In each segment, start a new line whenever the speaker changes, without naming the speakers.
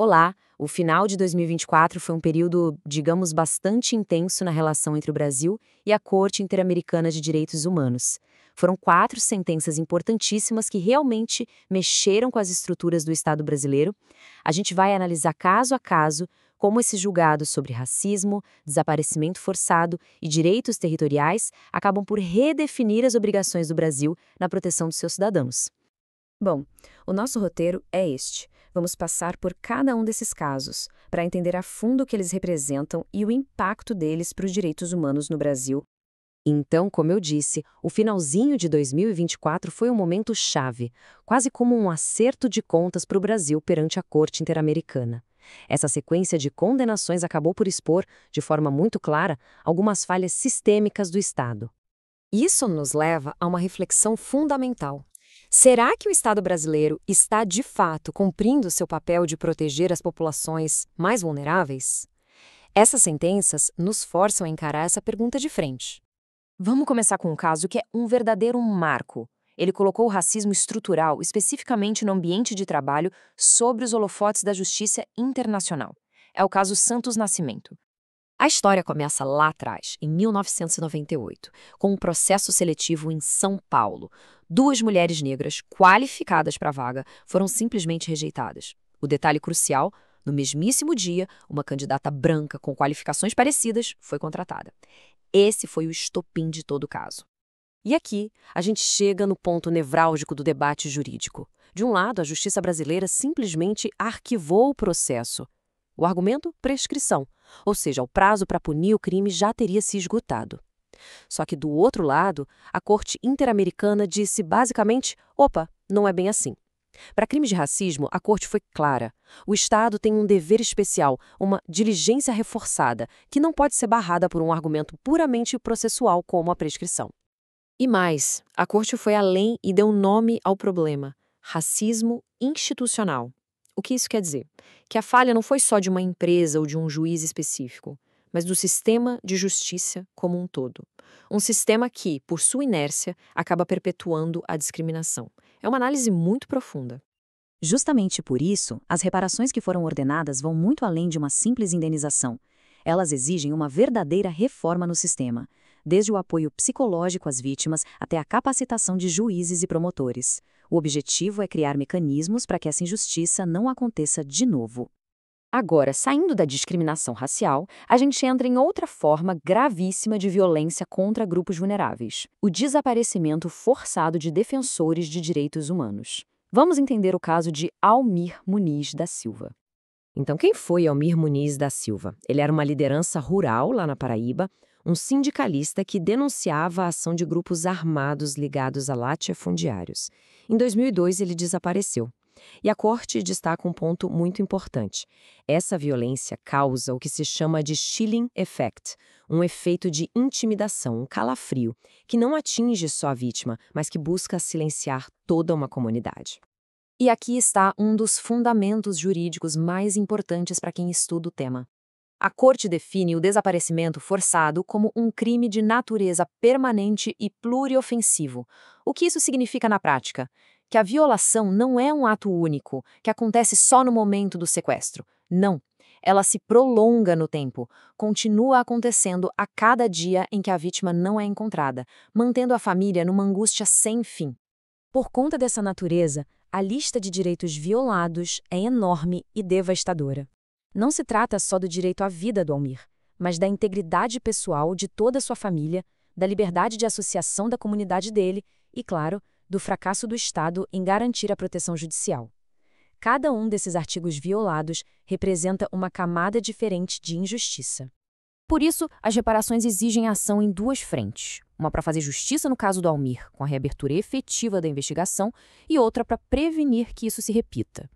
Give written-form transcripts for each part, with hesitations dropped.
Olá, o final de 2024 foi um período, digamos, bastante intenso na relação entre o Brasil e a Corte Interamericana de Direitos Humanos. Foram 4 sentenças importantíssimas que realmente mexeram com as estruturas do Estado brasileiro. A gente vai analisar caso a caso como esses julgados sobre racismo, desaparecimento forçado e direitos territoriais acabam por redefinir as obrigações do Brasil na proteção dos seus cidadãos.
Bom, o nosso roteiro é este. Vamos passar por cada um desses casos, para entender a fundo o que eles representam e o impacto deles para os direitos humanos no Brasil.
Então, como eu disse, o finalzinho de 2024 foi um momento chave, quase como um acerto de contas para o Brasil perante a Corte Interamericana. Essa sequência de condenações acabou por expor, de forma muito clara, algumas falhas sistêmicas do Estado.
Isso nos leva a uma reflexão fundamental. Será que o Estado brasileiro está, de fato, cumprindo seu papel de proteger as populações mais vulneráveis? Essas sentenças nos forçam a encarar essa pergunta de frente.
Vamos começar com um caso que é um verdadeiro marco. Ele colocou o racismo estrutural, especificamente no ambiente de trabalho, sobre os holofotes da justiça internacional. É o caso Santos Nascimento. A história começa lá atrás, em 1998, com um processo seletivo em São Paulo. 2 mulheres negras qualificadas para a vaga foram simplesmente rejeitadas. O detalhe crucial: no mesmíssimo dia, uma candidata branca com qualificações parecidas foi contratada. Esse foi o estopim de todo o caso. E aqui, a gente chega no ponto nevrálgico do debate jurídico. De um lado, a justiça brasileira simplesmente arquivou o processo. O argumento? Prescrição. Ou seja, o prazo para punir o crime já teria se esgotado. Só que do outro lado, a Corte Interamericana disse basicamente: opa, não é bem assim. Para crimes de racismo, a Corte foi clara. O Estado tem um dever especial, uma diligência reforçada, que não pode ser barrada por um argumento puramente processual como a prescrição. E mais, a Corte foi além e deu nome ao problema: racismo institucional. O que isso quer dizer? Que a falha não foi só de uma empresa ou de um juiz específico, mas do sistema de justiça como um todo. Um sistema que, por sua inércia, acaba perpetuando a discriminação. É uma análise muito profunda.
Justamente por isso, as reparações que foram ordenadas vão muito além de uma simples indenização. Elas exigem uma verdadeira reforma no sistema, desde o apoio psicológico às vítimas até a capacitação de juízes e promotores. O objetivo é criar mecanismos para que essa injustiça não aconteça de novo.
Agora, saindo da discriminação racial, a gente entra em outra forma gravíssima de violência contra grupos vulneráveis: o desaparecimento forçado de defensores de direitos humanos. Vamos entender o caso de Almir Muniz da Silva. Então, quem foi Almir Muniz da Silva? Ele era uma liderança rural lá na Paraíba, um sindicalista que denunciava a ação de grupos armados ligados a latifundiários. Em 2002, ele desapareceu. E a Corte destaca um ponto muito importante. Essa violência causa o que se chama de chilling effect, um efeito de intimidação, um calafrio, que não atinge só a vítima, mas que busca silenciar toda uma comunidade. E aqui está um dos fundamentos jurídicos mais importantes para quem estuda o tema. A Corte define o desaparecimento forçado como um crime de natureza permanente e pluriofensivo. O que isso significa na prática? Que a violação não é um ato único, que acontece só no momento do sequestro. Não. Ela se prolonga no tempo, continua acontecendo a cada dia em que a vítima não é encontrada, mantendo a família numa angústia sem fim.
Por conta dessa natureza, a lista de direitos violados é enorme e devastadora. Não se trata só do direito à vida do Almir, mas da integridade pessoal de toda a sua família, da liberdade de associação da comunidade dele e, claro, do fracasso do Estado em garantir a proteção judicial. Cada um desses artigos violados representa uma camada diferente de injustiça.
Por isso, as reparações exigem ação em 2 frentes. Uma para fazer justiça no caso do Almir, com a reabertura efetiva da investigação, e outra para prevenir que isso se repita.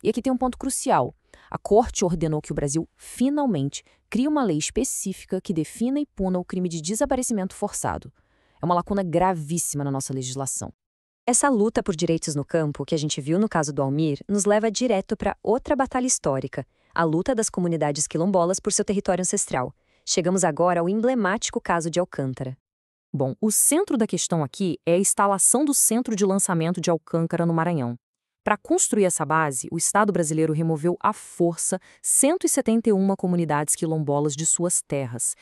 E aqui tem um ponto crucial. A Corte ordenou que o Brasil, finalmente, crie uma lei específica que defina e puna o crime de desaparecimento forçado. É uma lacuna gravíssima na nossa legislação.
Essa luta por direitos no campo, que a gente viu no caso do Almir, nos leva direto para outra batalha histórica, a luta das comunidades quilombolas por seu território ancestral. Chegamos agora ao emblemático caso de Alcântara.
Bom, o centro da questão aqui é a instalação do Centro de Lançamento de Alcântara no Maranhão. Para construir essa base, o Estado brasileiro removeu à força 171 comunidades quilombolas de suas terras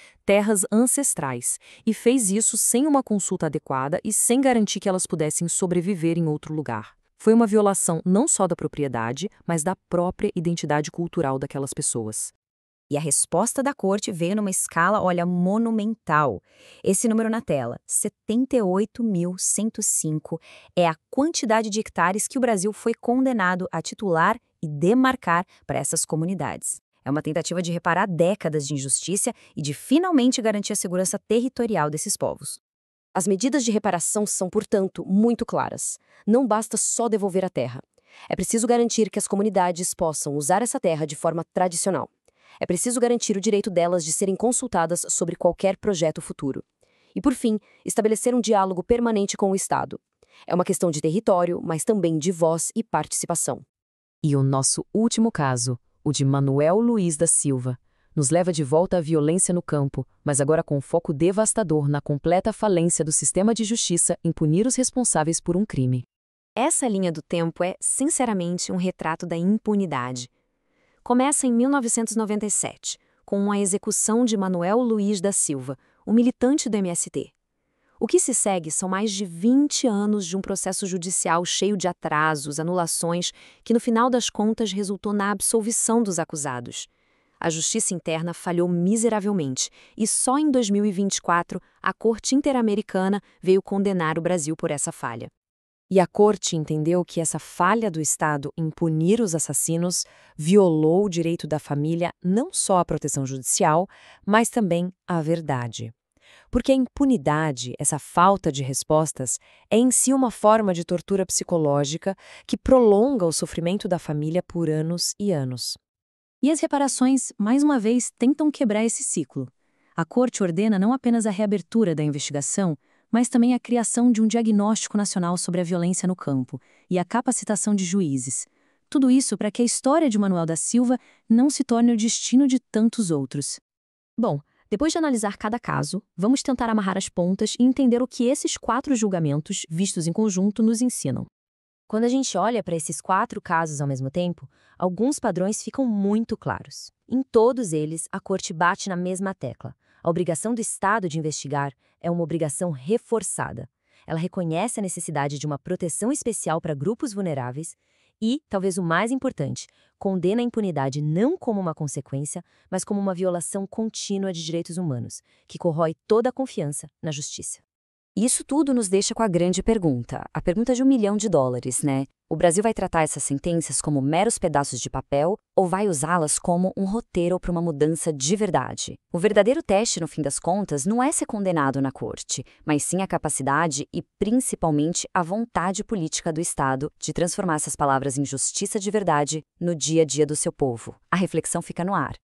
ancestrais, e fez isso sem uma consulta adequada e sem garantir que elas pudessem sobreviver em outro lugar. Foi uma violação não só da propriedade, mas da própria identidade cultural daquelas pessoas.
E a resposta da corte veio numa escala, olha, monumental. Esse número na tela, 78.105, é a quantidade de hectares que o Brasil foi condenado a titular e demarcar para essas comunidades. É uma tentativa de reparar décadas de injustiça e de finalmente garantir a segurança territorial desses povos.
As medidas de reparação são, portanto, muito claras. Não basta só devolver a terra. É preciso garantir que as comunidades possam usar essa terra de forma tradicional. É preciso garantir o direito delas de serem consultadas sobre qualquer projeto futuro. E, por fim, estabelecer um diálogo permanente com o Estado. É uma questão de território, mas também de voz e participação.
E o nosso último caso, o de Manuel Luiz da Silva, nos leva de volta à violência no campo, mas agora com foco devastador na completa falência do sistema de justiça em punir os responsáveis por um crime.
Essa linha do tempo é, sinceramente, um retrato da impunidade. Começa em 1997, com a execução de Manuel Luiz da Silva, um militante do MST. O que se segue são mais de 20 anos de um processo judicial cheio de atrasos, anulações, que no final das contas resultou na absolvição dos acusados. A justiça interna falhou miseravelmente e só em 2024 a Corte Interamericana veio condenar o Brasil por essa falha.
E a Corte entendeu que essa falha do Estado em punir os assassinos violou o direito da família não só à proteção judicial, mas também à verdade. Porque a impunidade, essa falta de respostas, é em si uma forma de tortura psicológica que prolonga o sofrimento da família por anos e anos.
E as reparações, mais uma vez, tentam quebrar esse ciclo. A Corte ordena não apenas a reabertura da investigação, mas também a criação de um diagnóstico nacional sobre a violência no campo e a capacitação de juízes. Tudo isso para que a história de Manuel da Silva não se torne o destino de tantos outros. Bom, depois de analisar cada caso, vamos tentar amarrar as pontas e entender o que esses 4 julgamentos, vistos em conjunto, nos ensinam.
Quando a gente olha para esses 4 casos ao mesmo tempo, alguns padrões ficam muito claros. Em todos eles, a Corte bate na mesma tecla. A obrigação do Estado de investigar é uma obrigação reforçada. Ela reconhece a necessidade de uma proteção especial para grupos vulneráveis e, talvez o mais importante, condena a impunidade não como uma consequência, mas como uma violação contínua de direitos humanos, que corrói toda a confiança na justiça.
Isso tudo nos deixa com a grande pergunta, a pergunta de $1 milhão, né? O Brasil vai tratar essas sentenças como meros pedaços de papel ou vai usá-las como um roteiro para uma mudança de verdade? O verdadeiro teste, no fim das contas, não é ser condenado na corte, mas sim a capacidade e, principalmente, a vontade política do Estado de transformar essas palavras em justiça de verdade no dia a dia do seu povo. A reflexão fica no ar.